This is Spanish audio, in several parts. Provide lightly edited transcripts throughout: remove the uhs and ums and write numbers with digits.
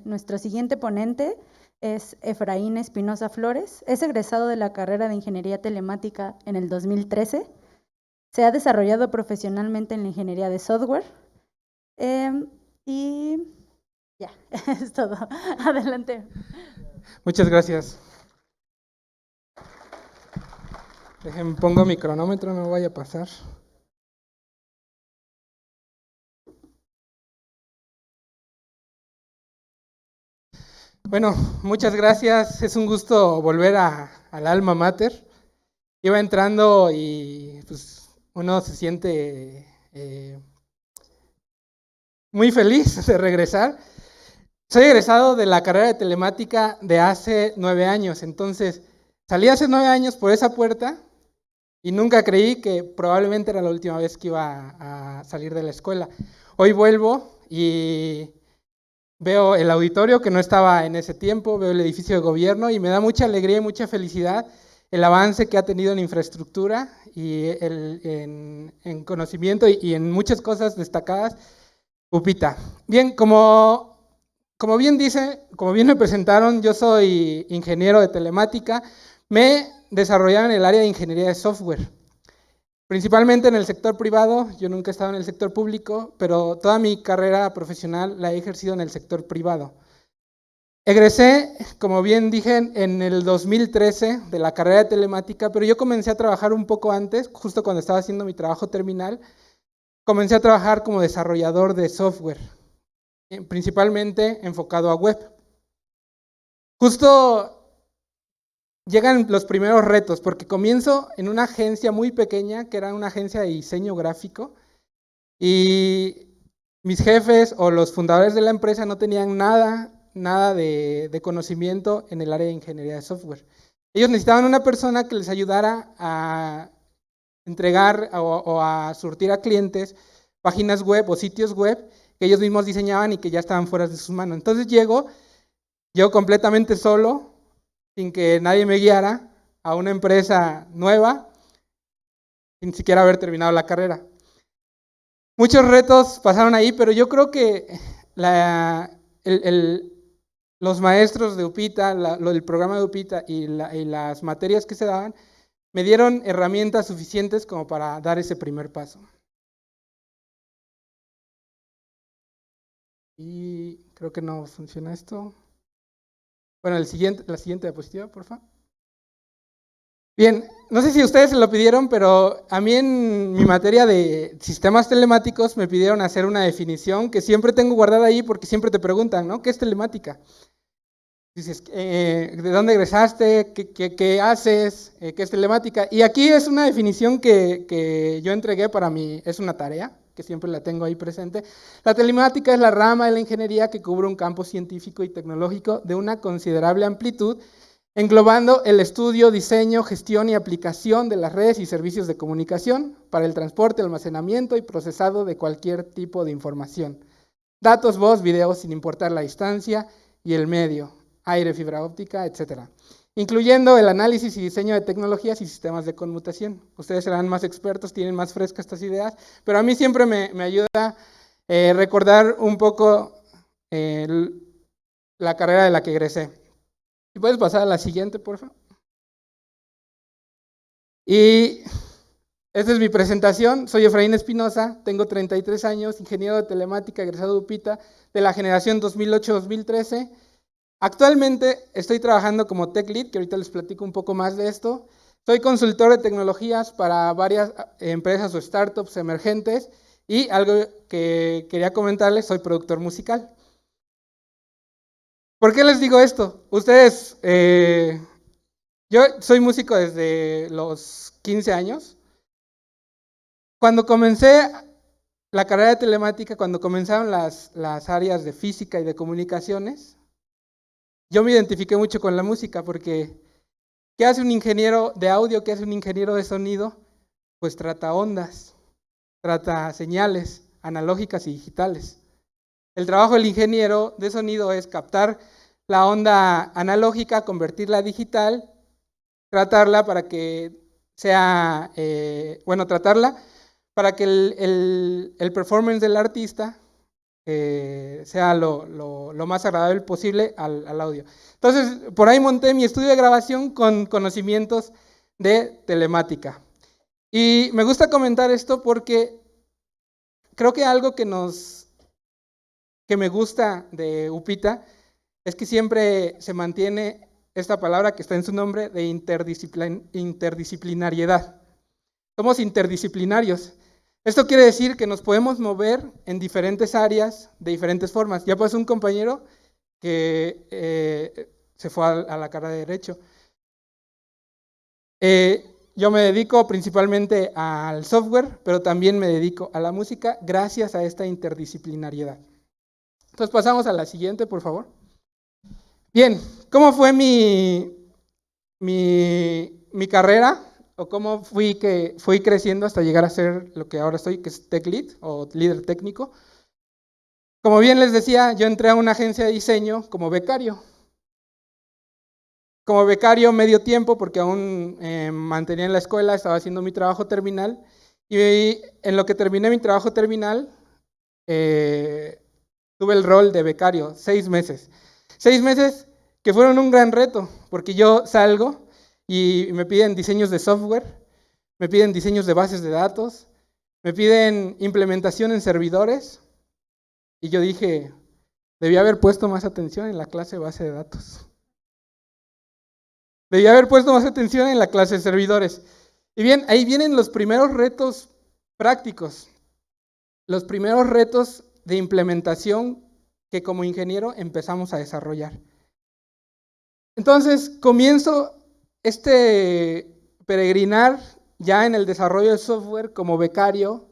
Nuestro siguiente ponente es Efraín Espinosa Flores. Es egresado de la carrera de Ingeniería Telemática en el 2013. Se ha desarrollado profesionalmente en la ingeniería de software. Y ya, es todo. Adelante. Muchas gracias. Déjenme pongo mi cronómetro, no vaya a pasar. Bueno, muchas gracias. Es un gusto volver al alma mater. Iba entrando y pues uno se siente muy feliz de regresar. Soy egresado de la carrera de telemática de hace 9 años, entonces salí hace 9 años por esa puerta y nunca creí que probablemente era la última vez que iba a salir de la escuela. Hoy vuelvo y veo el auditorio que no estaba en ese tiempo, veo el edificio de gobierno y me da mucha alegría y mucha felicidad el avance que ha tenido en infraestructura y en conocimiento y en muchas cosas destacadas UPITA. Bien, como bien me presentaron, yo soy ingeniero de telemática, me he desarrollado en el área de ingeniería de software, principalmente en el sector privado. Yo nunca he estado en el sector público, pero toda mi carrera profesional la he ejercido en el sector privado. Egresé, como bien dije, en el 2013 de la carrera de telemática, pero yo comencé a trabajar un poco antes, justo cuando estaba haciendo mi trabajo terminal. Comencé a trabajar como desarrollador de software, principalmente enfocado a web. Justo llegan los primeros retos, porque comienzo en una agencia muy pequeña, que era una agencia de diseño gráfico, y mis jefes o los fundadores de la empresa no tenían nada de conocimiento en el área de ingeniería de software. Ellos necesitaban una persona que les ayudara a entregar o a surtir a clientes páginas web o sitios web que ellos mismos diseñaban y que ya estaban fuera de sus manos. Entonces llego completamente solo, sin que nadie me guiara, a una empresa nueva, sin siquiera haber terminado la carrera. Muchos retos pasaron ahí, pero yo creo que los maestros de UPITA, el programa de UPITA y las materias que se daban, me dieron herramientas suficientes como para dar ese primer paso. Y creo que no funciona esto. Bueno, la siguiente diapositiva, por favor. Bien, no sé si ustedes se lo pidieron, pero a mí en mi materia de sistemas telemáticos me pidieron hacer una definición que siempre tengo guardada ahí porque siempre te preguntan, ¿no? ¿Qué es telemática? Dices, ¿de dónde egresaste? ¿Qué haces? ¿Qué es telemática? Y aquí es una definición que yo entregué para mí, es una tarea que siempre la tengo ahí presente. La telemática es la rama de la ingeniería que cubre un campo científico y tecnológico de una considerable amplitud, englobando el estudio, diseño, gestión y aplicación de las redes y servicios de comunicación para el transporte, almacenamiento y procesado de cualquier tipo de información. Datos, voz, videos, sin importar la distancia y el medio, aire, fibra óptica, etc. Incluyendo el análisis y diseño de tecnologías y sistemas de conmutación. Ustedes serán más expertos, tienen más frescas estas ideas, pero a mí siempre me ayuda recordar un poco la carrera de la que egresé. ¿Y puedes pasar a la siguiente, por favor? Y esta es mi presentación. Soy Efraín Espinosa, tengo 33 años, ingeniero de telemática, egresado de UPITA, de la generación 2008-2013. Actualmente estoy trabajando como Tech Lead, que ahorita les platico un poco más de esto. Soy consultor de tecnologías para varias empresas o startups emergentes y algo que quería comentarles, soy productor musical. ¿Por qué les digo esto? Ustedes, yo soy músico desde los 15 años. Cuando comencé la carrera de telemática, cuando comenzaron las áreas de física y de comunicaciones, yo me identifiqué mucho con la música porque ¿qué hace un ingeniero de audio? ¿Qué hace un ingeniero de sonido? Pues trata ondas, trata señales analógicas y digitales. El trabajo del ingeniero de sonido es captar la onda analógica, convertirla a digital, tratarla para que sea, tratarla para que el performance del artista sea lo más agradable posible al audio. Entonces, por ahí monté mi estudio de grabación con conocimientos de telemática. Y me gusta comentar esto porque creo que algo que me gusta de Upita es que siempre se mantiene esta palabra que está en su nombre de interdisciplinariedad. Somos interdisciplinarios. Esto quiere decir que nos podemos mover en diferentes áreas de diferentes formas. Ya pasó un compañero que se fue a la carrera de Derecho. Yo me dedico principalmente al software, pero también me dedico a la música gracias a esta interdisciplinariedad. Entonces pasamos a la siguiente, por favor. Bien, ¿cómo fue mi carrera? ¿O cómo fui creciendo hasta llegar a ser lo que ahora soy, que es Tech Lead o líder técnico? Como bien les decía, yo entré a una agencia de diseño como becario. Como becario medio tiempo, porque aún mantenía en la escuela, estaba haciendo mi trabajo terminal. Y en lo que terminé mi trabajo terminal, tuve el rol de becario, 6 meses. 6 meses que fueron un gran reto, porque yo salgo y me piden diseños de software, me piden diseños de bases de datos, me piden implementación en servidores, y yo dije, debí haber puesto más atención en la clase de base de datos. Debí haber puesto más atención en la clase de servidores. Y bien, ahí vienen los primeros retos prácticos, los primeros retos de implementación que como ingeniero empezamos a desarrollar. Entonces, comienzo este peregrinar ya en el desarrollo de software como becario.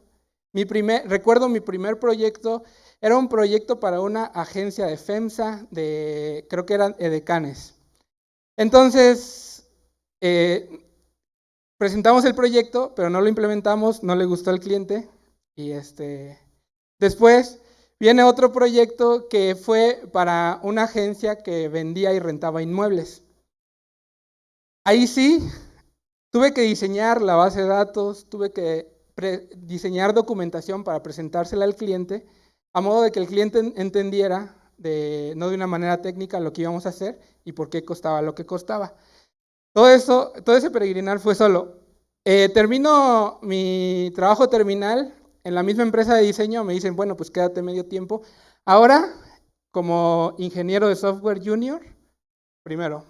Recuerdo mi primer proyecto, era un proyecto para una agencia de FEMSA, creo que eran edecanes. Entonces, presentamos el proyecto, pero no lo implementamos, no le gustó al cliente. Y después viene otro proyecto que fue para una agencia que vendía y rentaba inmuebles. Ahí sí, tuve que diseñar la base de datos, tuve que diseñar documentación para presentársela al cliente, a modo de que el cliente entendiera, no de una manera técnica, lo que íbamos a hacer y por qué costaba lo que costaba. Todo ese peregrinar fue solo. Termino mi trabajo terminal en la misma empresa de diseño, me dicen, bueno, pues quédate medio tiempo. Ahora, como ingeniero de software junior, primero.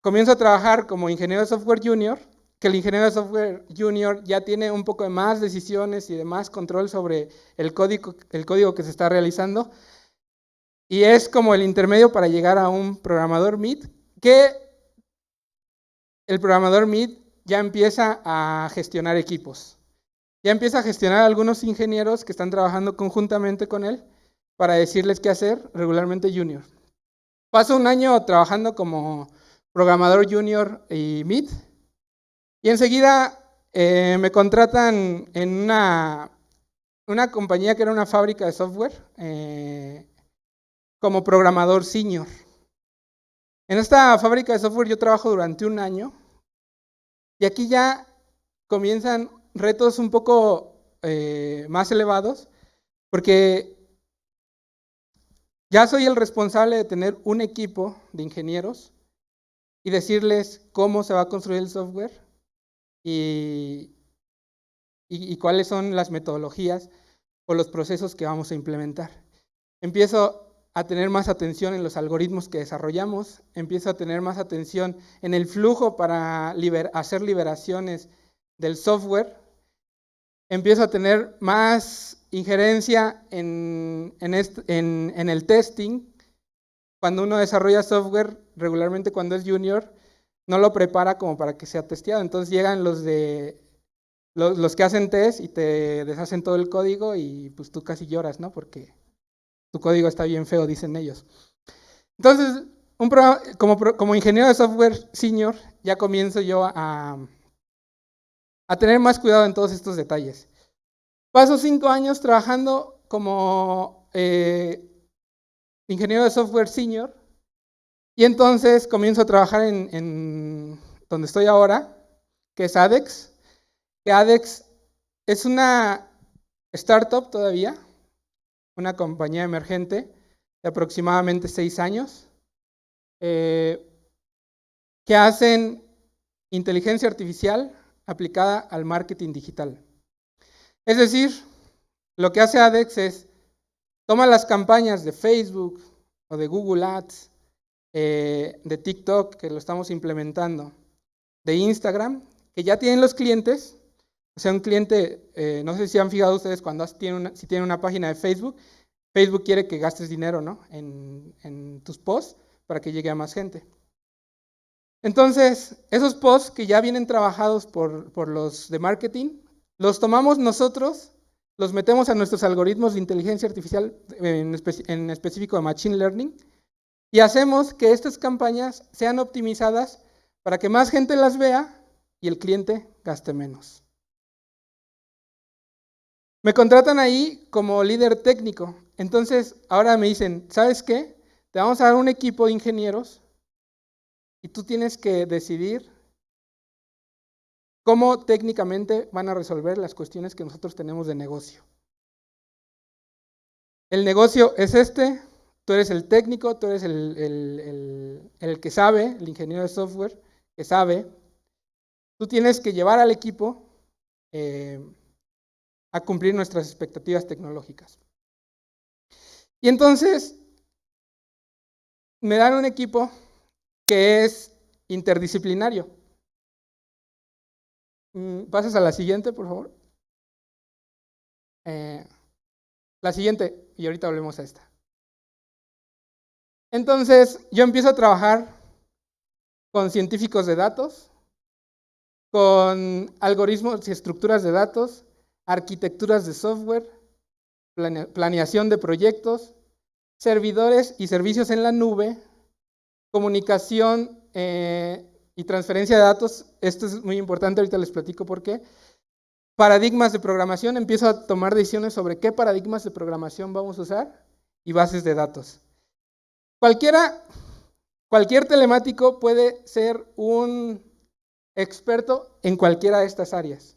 Comienzo a trabajar como ingeniero de software junior, que el ingeniero de software junior ya tiene un poco de más decisiones y de más control sobre el código que se está realizando. Y es como el intermedio para llegar a un programador mid, que el programador mid ya empieza a gestionar equipos. Ya empieza a gestionar a algunos ingenieros que están trabajando conjuntamente con él para decirles qué hacer, regularmente junior. Paso un año trabajando como programador junior y mid, y enseguida me contratan en una compañía que era una fábrica de software como programador senior. En esta fábrica de software yo trabajo durante un año, y aquí ya comienzan retos un poco más elevados, porque ya soy el responsable de tener un equipo de ingenieros y decirles cómo se va a construir el software y cuáles son las metodologías o los procesos que vamos a implementar. Empiezo a tener más atención en los algoritmos que desarrollamos, empiezo a tener más atención en el flujo para hacer liberaciones del software, empiezo a tener más injerencia en el testing. Cuando uno desarrolla software, regularmente cuando es junior, no lo prepara como para que sea testeado. Entonces llegan los que hacen test y te deshacen todo el código y pues tú casi lloras, ¿no? Porque tu código está bien feo, dicen ellos. Entonces, como ingeniero de software senior, ya comienzo yo a tener más cuidado en todos estos detalles. Paso 5 años trabajando como ingeniero de software senior, y entonces comienzo a trabajar en donde estoy ahora, que es ADEX. Que ADEX es una startup todavía, una compañía emergente de aproximadamente 6 años, que hacen inteligencia artificial aplicada al marketing digital. Es decir, lo que hace ADEX es, toma las campañas de Facebook o de Google Ads, de TikTok, que lo estamos implementando, de Instagram, que ya tienen los clientes. O sea, un cliente, no sé si han fijado ustedes cuando si tienen una página de Facebook, Facebook quiere que gastes dinero, ¿no?, en tus posts para que llegue a más gente. Entonces, esos posts que ya vienen trabajados por los de marketing, los tomamos nosotros, los metemos a nuestros algoritmos de inteligencia artificial, en específico de Machine Learning, y hacemos que estas campañas sean optimizadas para que más gente las vea y el cliente gaste menos. Me contratan ahí como líder técnico. Entonces, ahora me dicen, ¿sabes qué? Te vamos a dar un equipo de ingenieros y tú tienes que decidir cómo técnicamente van a resolver las cuestiones que nosotros tenemos de negocio. El negocio es tú eres el técnico, tú eres el que sabe, el ingeniero de software que sabe. Tú tienes que llevar al equipo a cumplir nuestras expectativas tecnológicas. Y entonces me dan un equipo que es interdisciplinario. ¿Pasas a la siguiente, por favor? La siguiente, y ahorita volvemos a esta. Entonces, yo empiezo a trabajar con científicos de datos, con algoritmos y estructuras de datos, arquitecturas de software, planeación de proyectos, servidores y servicios en la nube, comunicación y transferencia de datos. Esto es muy importante, ahorita les platico por qué. Paradigmas de programación, empiezo a tomar decisiones sobre qué paradigmas de programación vamos a usar y bases de datos. Cualquier telemático puede ser un experto en cualquiera de estas áreas.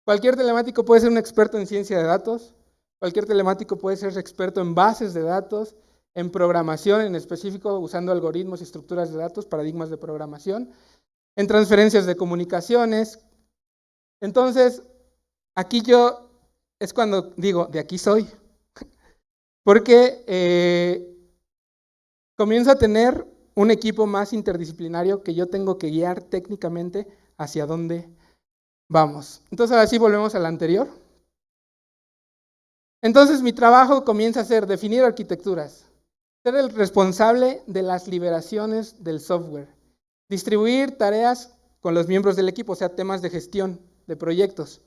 Cualquier telemático puede ser un experto en ciencia de datos, cualquier telemático puede ser experto en bases de datos, en programación en específico, usando algoritmos y estructuras de datos, paradigmas de programación, en transferencias de comunicaciones. Entonces, aquí yo es cuando digo, de aquí soy, porque comienzo a tener un equipo más interdisciplinario que yo tengo que guiar técnicamente hacia dónde vamos. Entonces, ahora sí volvemos a la anterior. Entonces, mi trabajo comienza a ser definir arquitecturas, ser el responsable de las liberaciones del software, distribuir tareas con los miembros del equipo, o sea, temas de gestión de proyectos,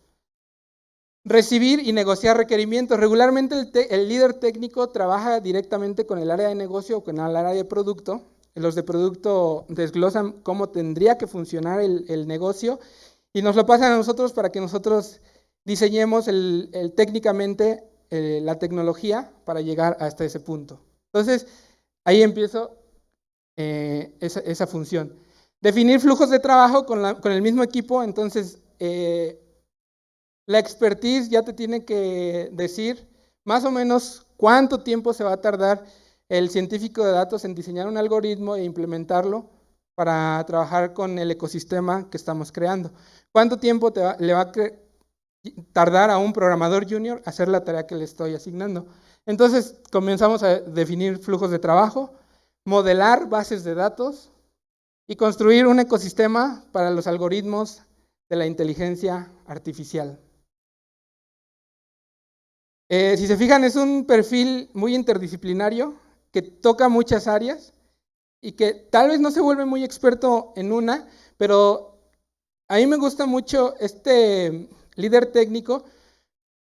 recibir y negociar requerimientos. Regularmente el líder técnico trabaja directamente con el área de negocio o con el área de producto. Los de producto desglosan cómo tendría que funcionar el negocio y nos lo pasan a nosotros para que nosotros diseñemos técnicamente la tecnología para llegar hasta ese punto. Entonces, ahí empiezo esa función. Definir flujos de trabajo con el mismo equipo. Entonces, la expertise ya te tiene que decir más o menos cuánto tiempo se va a tardar el científico de datos en diseñar un algoritmo e implementarlo para trabajar con el ecosistema que estamos creando. ¿Cuánto tiempo le va a tardar a un programador junior hacer la tarea que le estoy asignando? Entonces comenzamos a definir flujos de trabajo, modelar bases de datos y construir un ecosistema para los algoritmos de la inteligencia artificial. Si se fijan, es un perfil muy interdisciplinario que toca muchas áreas y que tal vez no se vuelve muy experto en una, pero a mí me gusta mucho este líder técnico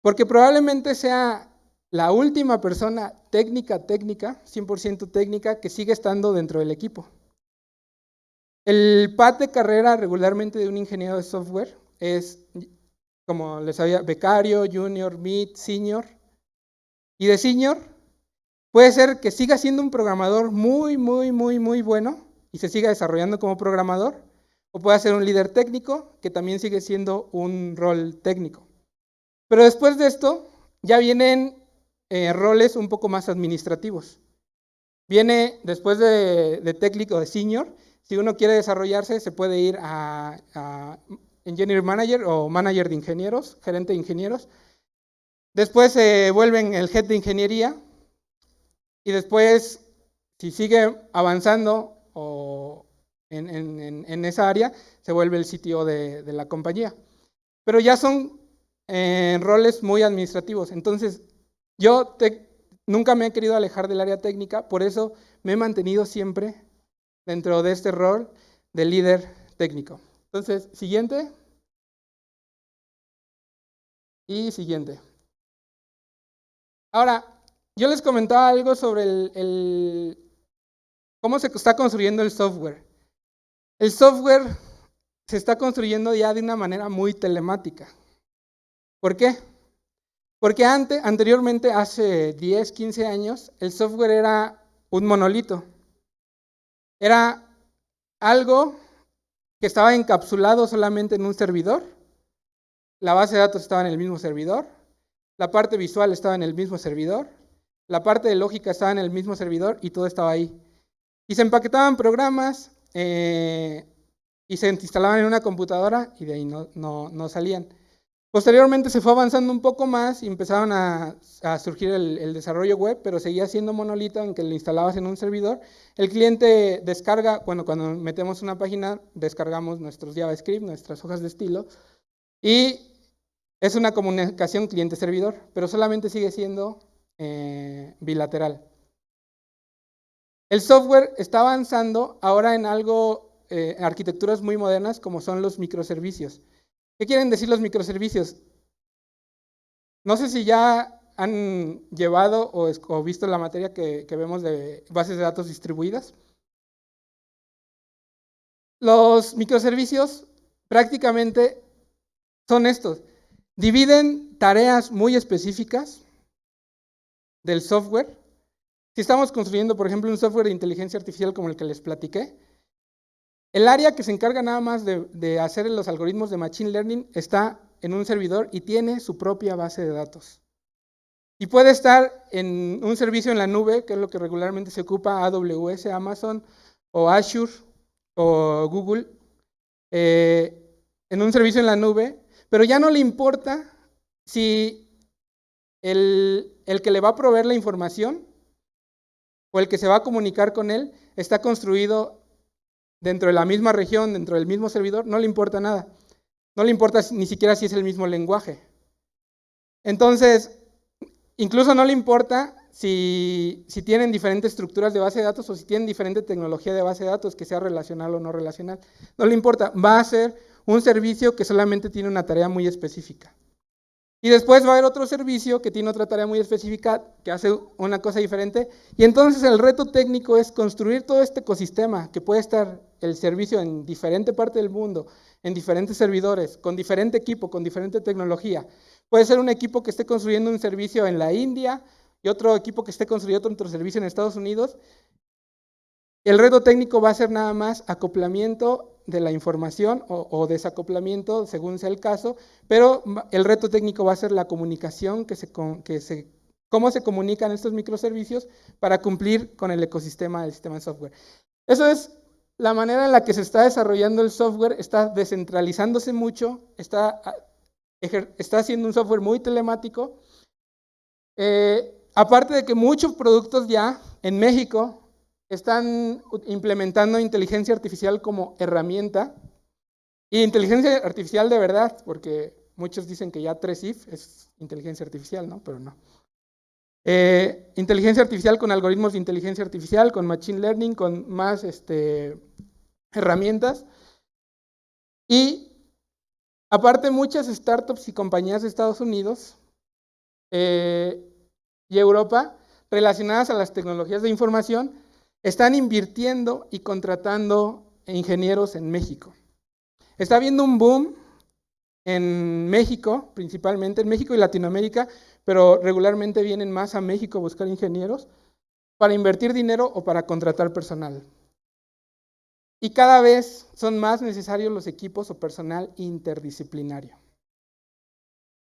porque probablemente sea la última persona técnica, 100% técnica, que sigue estando dentro del equipo. El path de carrera regularmente de un ingeniero de software es, como les había, becario, junior, mid, senior. Y de senior puede ser que siga siendo un programador muy bueno y se siga desarrollando como programador, o puede ser un líder técnico que también sigue siendo un rol técnico. Pero después de esto ya vienen roles un poco más administrativos. Viene después de técnico de senior. Si uno quiere desarrollarse, se puede ir a Engineer Manager o Manager de Ingenieros, Gerente de Ingenieros. Después se vuelven el Head de Ingeniería. Y después, si sigue avanzando en esa área, se vuelve el CTO de la compañía. Pero ya son roles muy administrativos. Entonces, yo nunca me he querido alejar del área técnica, por eso me he mantenido siempre dentro de este rol de líder técnico. Entonces, siguiente. Y siguiente. Ahora, yo les comentaba algo sobre cómo se está construyendo el software. El software se está construyendo ya de una manera muy telemática. ¿Por qué? Porque anteriormente, hace 10, 15 años, el software era un monolito. Era algo que estaba encapsulado solamente en un servidor. La base de datos estaba en el mismo servidor. La parte visual estaba en el mismo servidor. La parte de lógica estaba en el mismo servidor y todo estaba ahí. Y se empaquetaban programas y se instalaban en una computadora y de ahí no salían. Posteriormente se fue avanzando un poco más y empezaron a surgir el desarrollo web, pero seguía siendo monolito en que lo instalabas en un servidor. El cliente descarga, cuando metemos una página, descargamos nuestros JavaScript, nuestras hojas de estilo, y es una comunicación cliente-servidor, pero solamente sigue siendo bilateral. El software está avanzando ahora en arquitecturas muy modernas como son los microservicios. ¿Qué quieren decir los microservicios? No sé si ya han llevado o visto la materia que vemos de bases de datos distribuidas. Los microservicios prácticamente son estos. Dividen tareas muy específicas del software. Si estamos construyendo, por ejemplo, un software de inteligencia artificial como el que les platiqué, el área que se encarga nada más de hacer los algoritmos de Machine Learning está en un servidor y tiene su propia base de datos. Y puede estar en un servicio en la nube, que es lo que regularmente se ocupa AWS, Amazon, o Azure, o Google, en un servicio en la nube, pero ya no le importa si el que le va a proveer la información o el que se va a comunicar con él está construido dentro de la misma región, dentro del mismo servidor, no le importa nada. No le importa ni siquiera si es el mismo lenguaje. Entonces, incluso no le importa si tienen diferentes estructuras de base de datos o si tienen diferente tecnología de base de datos, que sea relacional o no relacional. No le importa, va a ser un servicio que solamente tiene una tarea muy específica. Y después va a haber otro servicio que tiene otra tarea muy específica, que hace una cosa diferente. Y entonces el reto técnico es construir todo este ecosistema, que puede estar el servicio en diferente parte del mundo, en diferentes servidores, con diferente equipo, con diferente tecnología. Puede ser un equipo que esté construyendo un servicio en la India y otro equipo que esté construyendo otro servicio en Estados Unidos. El reto técnico va a ser nada más acoplamiento de la información o desacoplamiento, según sea el caso, pero el reto técnico va a ser la comunicación, cómo se comunican estos microservicios para cumplir con el ecosistema del sistema de software. Eso es la manera en la que se está desarrollando el software, está descentralizándose mucho, está haciendo un software muy telemático. Aparte de que muchos productos ya en México están implementando inteligencia artificial como herramienta, y inteligencia artificial de verdad, porque muchos dicen que ya 3if es inteligencia artificial, ¿no? Pero no. Inteligencia artificial con algoritmos de inteligencia artificial, con machine learning, con más herramientas. Y aparte muchas startups y compañías de Estados Unidos y Europa relacionadas a las tecnologías de información están invirtiendo y contratando ingenieros en México. Está habiendo un boom en México, principalmente en México y Latinoamérica, pero regularmente vienen más a México a buscar ingenieros para invertir dinero o para contratar personal. Y cada vez son más necesarios los equipos o personal interdisciplinario.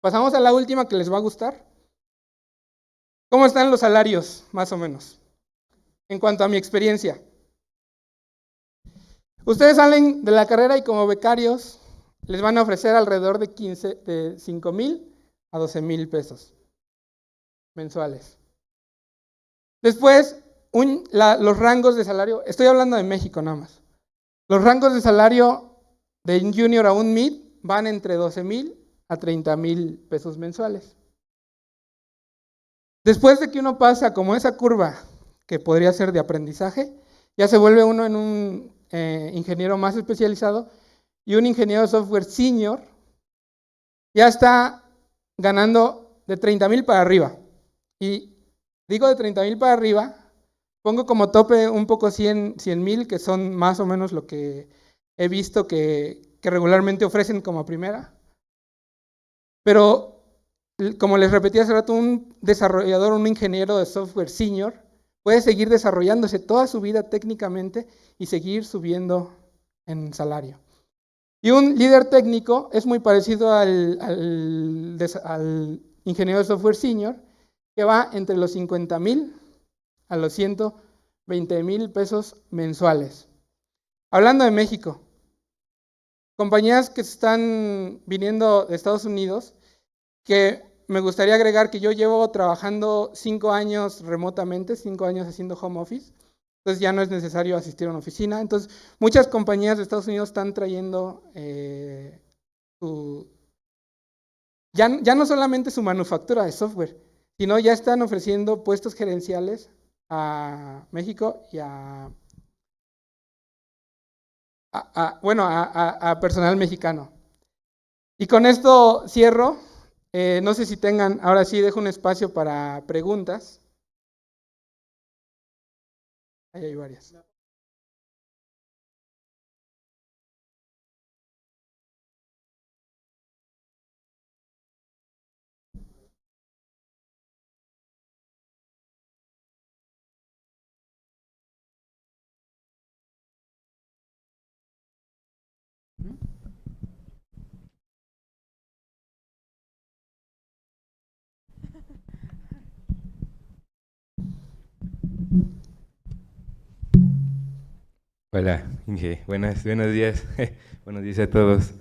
Pasamos a la última que les va a gustar. ¿Cómo están los salarios, más o menos? En cuanto a mi experiencia. Ustedes salen de la carrera y como becarios les van a ofrecer alrededor de 5,000 a 12,000 pesos mensuales. Después, los rangos de salario, estoy hablando de México nada más. Los rangos de salario de un junior a un mid van entre 12,000 a 30,000 pesos mensuales. Después de que uno pasa como esa curva que podría ser de aprendizaje, ya se vuelve uno en un ingeniero más especializado y un ingeniero de software senior ya está ganando de 30,000 para arriba. Y digo de 30,000 para arriba, pongo como tope un poco 100,000, que son más o menos lo que he visto que regularmente ofrecen como primera. Pero, como les repetí hace rato, un desarrollador, un ingeniero de software senior, puede seguir desarrollándose toda su vida técnicamente y seguir subiendo en salario. Y un líder técnico es muy parecido al ingeniero de software senior, que va entre los 50,000 a los 120,000 pesos mensuales. Hablando de México, compañías que están viniendo de Estados Unidos, que me gustaría agregar que yo llevo trabajando 5 años remotamente, 5 años haciendo home office, entonces ya no es necesario asistir a una oficina. Entonces, muchas compañías de Estados Unidos están trayendo ya no solamente su manufactura de software, sino ya están ofreciendo puestos gerenciales a México y a personal mexicano. Y con esto cierro. No sé si tengan, ahora sí dejo un espacio para preguntas. Ahí hay varias. Hola, Inge. Buenos días. Buenos días a todos.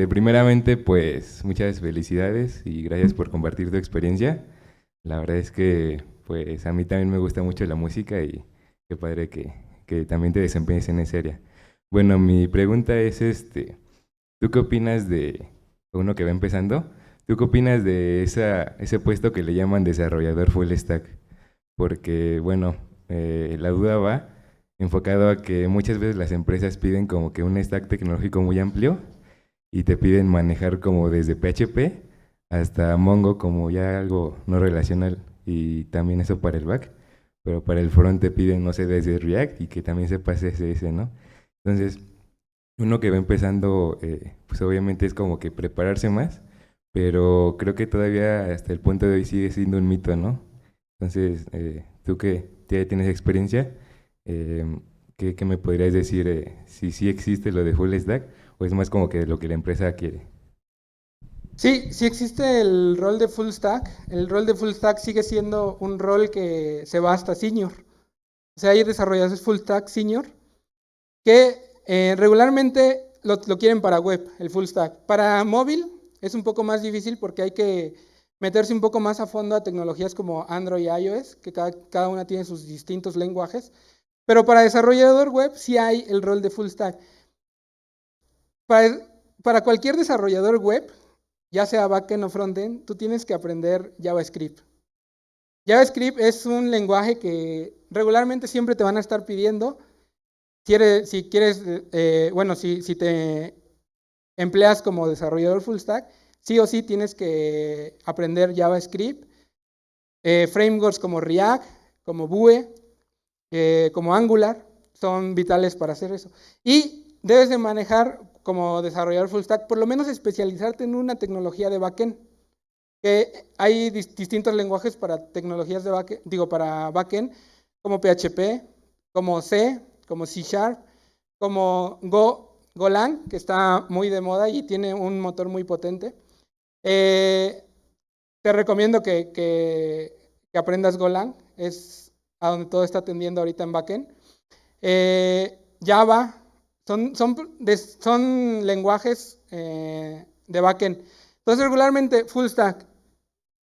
Primeramente, pues muchas felicidades y gracias por compartir tu experiencia. La verdad es que, pues a mí también me gusta mucho la música y qué padre que también te desempeñes en esa área. Bueno, mi pregunta es, ¿tú qué opinas de uno que va empezando? ¿Tú qué opinas de ese puesto que le llaman desarrollador full stack? Porque, bueno, la duda va enfocado a que muchas veces las empresas piden como que un stack tecnológico muy amplio y te piden manejar como desde PHP hasta Mongo como ya algo no relacional y también eso para el back, pero para el front te piden, no sé, desde React y que también sepas CSS, ¿no? Entonces, uno que va empezando, pues obviamente es como que prepararse más, pero creo que todavía hasta el punto de hoy sigue siendo un mito, ¿no? Entonces, tú que ya tienes experiencia, ¿qué me podrías decir si sí existe lo de full stack o es más como que lo que la empresa quiere? Sí, sí existe el rol de full stack. El rol de full stack sigue siendo un rol que se va hasta senior. O sea, hay desarrolladores full stack senior que regularmente lo quieren para web, el full stack. Para móvil es un poco más difícil porque hay que meterse un poco más a fondo a tecnologías como Android y iOS, que cada una tiene sus distintos lenguajes. Pero para desarrollador web sí hay el rol de full stack. Para cualquier desarrollador web, ya sea backend o frontend, tú tienes que aprender JavaScript. JavaScript es un lenguaje que regularmente siempre te van a estar pidiendo. Si quieres, bueno, si te empleas como desarrollador full stack, sí o sí tienes que aprender JavaScript. Frameworks como React, como Vue, como Angular, son vitales para hacer eso. Y debes de manejar como desarrollador full stack, por lo menos especializarte en una tecnología de backend. Hay distintos lenguajes para tecnologías de backend, para backend, como PHP, como C, como C Sharp, como Golang, que está muy de moda y tiene un motor muy potente. Te recomiendo que que aprendas Golang, es a donde todo está tendiendo ahorita en backend. Java, son lenguajes de backend. Entonces, regularmente, full stack,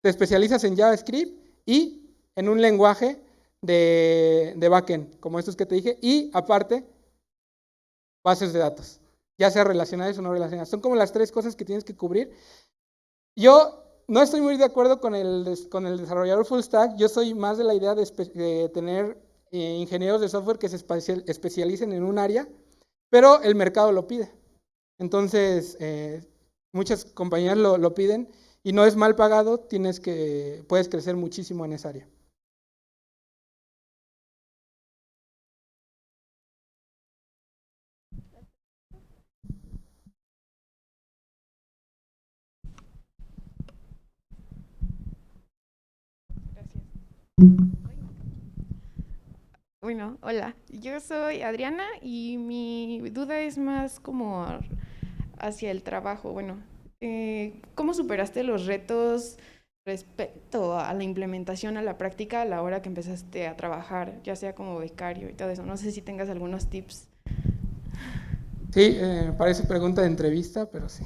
te especializas en JavaScript y en un lenguaje de backend, como estos que te dije, y aparte, bases de datos, ya sea relacionadas o no relacionadas. Son como las 3 cosas que tienes que cubrir. Yo no estoy muy de acuerdo con el desarrollador full stack. Yo soy más de la idea de tener ingenieros de software que se especialicen en un área, pero el mercado lo pide. Entonces, muchas compañías lo piden y no es mal pagado, puedes crecer muchísimo en esa área. Bueno, hola, yo soy Adriana y mi duda es más como hacia el trabajo. Bueno, ¿cómo superaste los retos respecto a la implementación a la práctica a la hora que empezaste a trabajar, ya sea como becario y todo eso? No sé si tengas algunos tips. Sí, parece pregunta de entrevista, pero sí.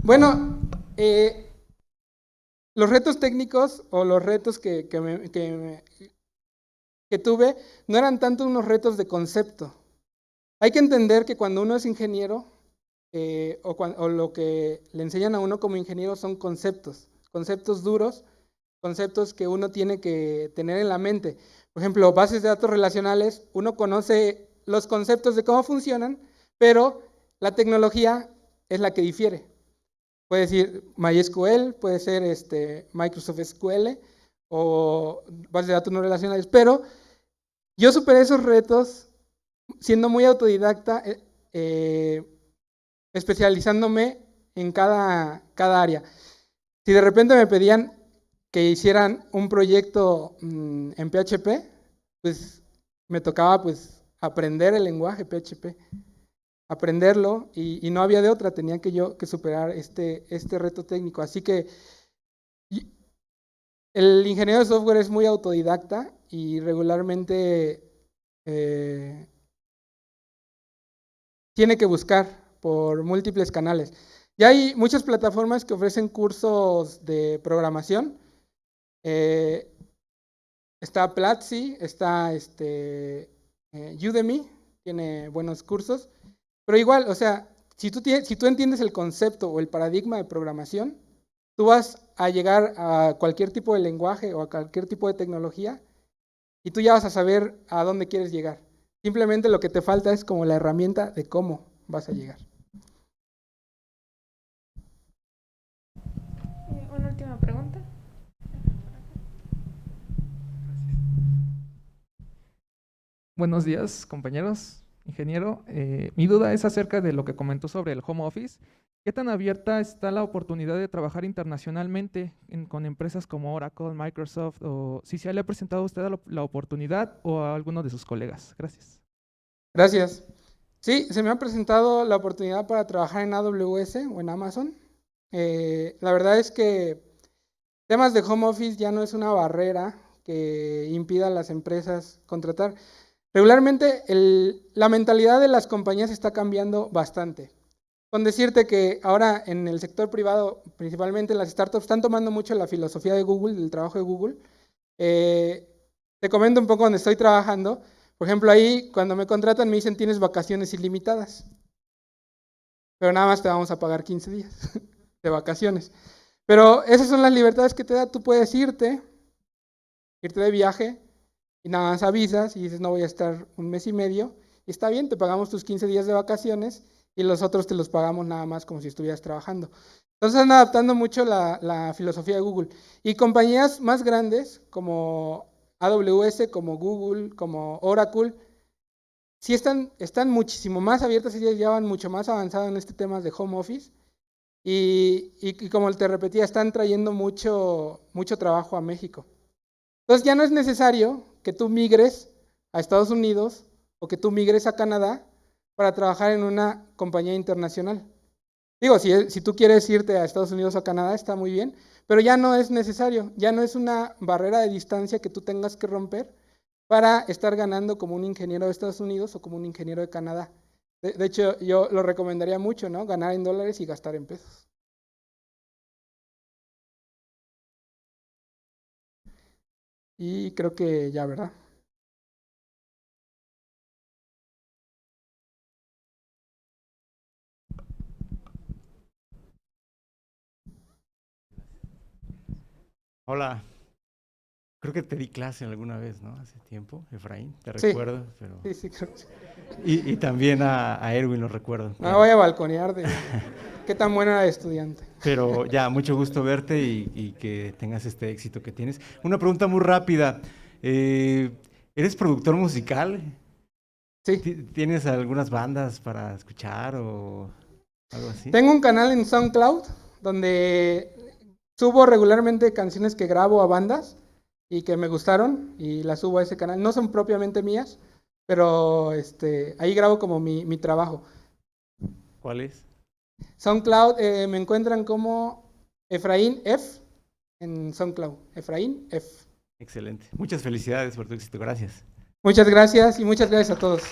Bueno, los retos técnicos o los retos que tuve no eran tanto unos retos de concepto. Hay que entender que cuando uno es ingeniero, o lo que le enseñan a uno como ingeniero son conceptos duros, conceptos que uno tiene que tener en la mente. Por ejemplo, bases de datos relacionales, uno conoce los conceptos de cómo funcionan, pero la tecnología es la que difiere. Puede decir MySQL, puede ser Microsoft SQL o bases de datos no relacionales, pero yo superé esos retos siendo muy autodidacta, especializándome en cada área. Si de repente me pedían que hicieran un proyecto en PHP, pues me tocaba pues aprender el lenguaje PHP, aprenderlo y no había de otra, tenía que superar este reto técnico. Así que el ingeniero de software es muy autodidacta y regularmente tiene que buscar por múltiples canales. Ya hay muchas plataformas que ofrecen cursos de programación. Está Platzi, está Udemy, tiene buenos cursos. Pero igual, o sea, si tú entiendes el concepto o el paradigma de programación, tú vas a llegar a cualquier tipo de lenguaje o a cualquier tipo de tecnología y tú ya vas a saber a dónde quieres llegar. Simplemente lo que te falta es como la herramienta de cómo vas a llegar. Una última pregunta. Buenos días, compañeros, ingeniero. Mi duda es acerca de lo que comentó sobre el home office. ¿Qué tan abierta está la oportunidad de trabajar internacionalmente con empresas como Oracle, Microsoft, o si se le ha presentado a usted la oportunidad o a alguno de sus colegas? Gracias. Gracias. Sí, se me ha presentado la oportunidad para trabajar en AWS o en Amazon. La verdad es que temas de home office ya no es una barrera que impida a las empresas contratar. Regularmente la mentalidad de las compañías está cambiando bastante. Con decirte que ahora en el sector privado, principalmente las startups, están tomando mucho la filosofía de Google, del trabajo de Google. Te comento un poco donde estoy trabajando. Por ejemplo, ahí cuando me contratan me dicen tienes vacaciones ilimitadas, pero nada más te vamos a pagar 15 días de vacaciones. Pero esas son las libertades que te da. Tú puedes irte de viaje y nada más avisas y dices no voy a estar un mes y medio. Y está bien, te pagamos tus 15 días de vacaciones y los otros te los pagamos nada más como si estuvieras trabajando. Entonces están adaptando mucho la filosofía de Google. Y compañías más grandes como AWS, como Google, como Oracle, sí están muchísimo más abiertas, ellas ya van mucho más avanzado en este tema de home office. Y como te repetía, están trayendo mucho trabajo a México. Entonces ya no es necesario que tú migres a Estados Unidos o que tú migres a Canadá para trabajar en una compañía internacional. Digo, si tú quieres irte a Estados Unidos o a Canadá, está muy bien, pero ya no es necesario, ya no es una barrera de distancia que tú tengas que romper para estar ganando como un ingeniero de Estados Unidos o como un ingeniero de Canadá. De hecho, yo lo recomendaría mucho, ¿no? Ganar en dólares y gastar en pesos. Y creo que ya, ¿verdad? Hola, creo que te di clase alguna vez, ¿no? Hace tiempo, Efraín, te Sí, recuerdo, pero... sí, creo que sí. Y también a Erwin lo recuerdo. No me claro. voy a balconear de qué tan buena era de estudiante. Pero ya, mucho gusto verte y que tengas este éxito que tienes. Una pregunta muy rápida. ¿Eres productor musical? Sí. ¿Tienes algunas bandas para escuchar o algo así? Tengo un canal en SoundCloud donde subo regularmente canciones que grabo a bandas y que me gustaron y las subo a ese canal. No son propiamente mías, pero ahí grabo como mi trabajo. ¿Cuál es? SoundCloud me encuentran como Efraín F en SoundCloud. Efraín F. Excelente. Muchas felicidades por tu éxito. Gracias. Muchas gracias y muchas gracias a todos.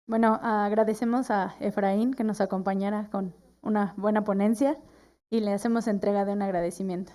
Bueno, agradecemos a Efraín que nos acompañara con una buena ponencia y le hacemos entrega de un agradecimiento.